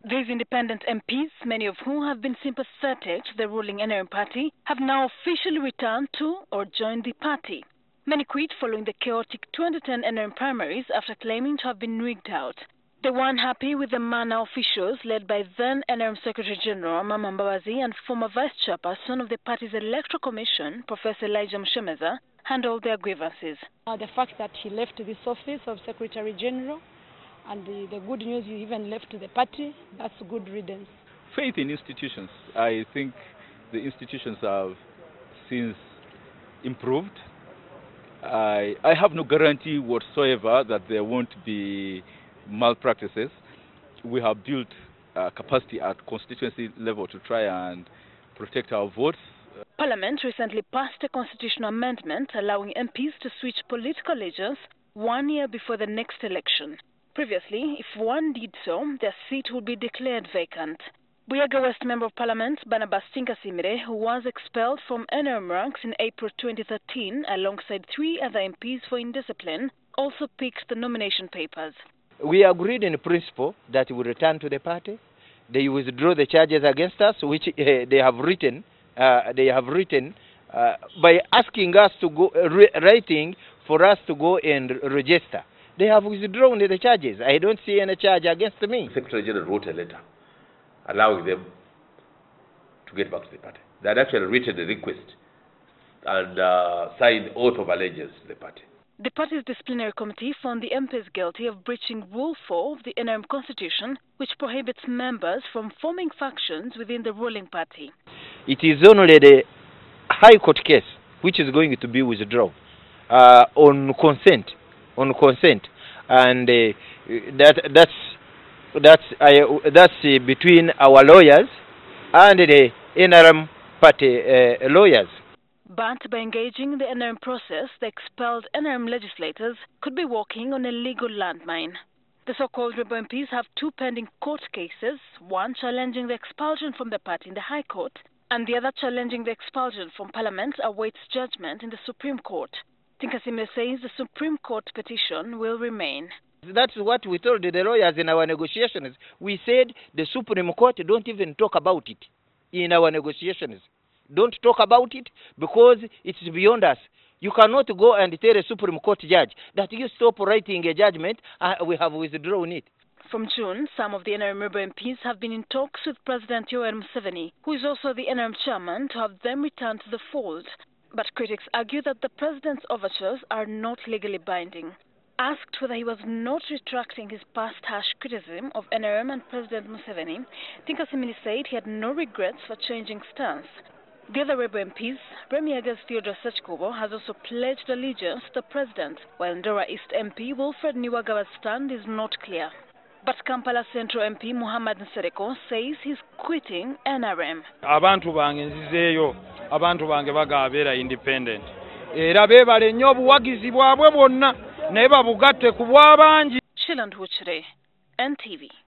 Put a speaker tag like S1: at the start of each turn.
S1: These independent MPs, many of whom have been sympathetic to the ruling NRM party, have now officially returned to or joined the party. Many quit following the chaotic 2010 NRM primaries after claiming to have been rigged out. They were unhappy with the manner officials led by then NRM Secretary General Mohammed and former Vice Chairperson of the party's Electoral Commission, Professor Elijah Mushemeza, handled their grievances.
S2: The fact that he left this office of Secretary General and the good news you even left the party, that's good riddance.
S3: Faith in institutions. I think the institutions have since improved. I have no guarantee whatsoever that there won't be malpractices. We have built capacity at constituency level to try and protect our votes.
S1: Parliament recently passed a constitutional amendment allowing MPs to switch political allegiance 1 year before the next election. Previously, if one did so, their seat would be declared vacant. Buyaga West Member of Parliament Barnabas Tinkasiimire, who was expelled from NRM ranks in April 2013 alongside 3 other MPs for indiscipline, also picked the nomination papers.
S4: We agreed in principle that we would return to the party. They withdraw the charges against us, which they have written. By asking us to go, writing for us to go and register. They have withdrawn the charges. I don't see any charge against me.
S5: The Secretary General wrote a letter allowing them to get back to the party. They had actually written a request and signed oath of allegiance to the party.
S1: The party's disciplinary committee found the MPs guilty of breaching Rule 4 of the NRM Constitution, which prohibits members from forming factions within the ruling party.
S4: It is only the High Court case which is going to be withdrawn on consent, and that's between our lawyers and the NRM party lawyers.
S1: But by engaging the NRM process, the expelled NRM legislators could be walking on a legal landmine. The so-called rebel MPs have 2 pending court cases, one challenging the expulsion from the party in the High Court, and the other challenging the expulsion from Parliament awaits judgment in the Supreme Court. Tinkasiimire says the Supreme Court petition will remain.
S4: That's what we told the lawyers in our negotiations. We said the Supreme Court don't even talk about it in our negotiations. Don't talk about it because it's beyond us. You cannot go and tell a Supreme Court judge that you stop writing a judgment, we have withdrawn it.
S1: From June, some of the NRM rebel MPs have been in talks with President Yoweri Museveni, who is also the NRM chairman, to have them return to the fold. But critics argue that the president's overtures are not legally binding. Asked whether he was not retracting his past harsh criticism of NRM and President Museveni, Tinkasiimire said he had no regrets for changing stance. The other rebel MPs, Buyaga has also pledged allegiance to the president, while Ndora East MP Wilfred Niwagawa's stand is not clear. But Kampala Central MP Mohammed Nsereko says he's quitting NRM.
S6: Abantu bange nzizeeyo, abantu bange bagabeera independent. Era beebale nnyo obuwagizi bwabwe bwonna naye babugatte ku bw'abangi.
S1: Sheila Nduhukire, NTV.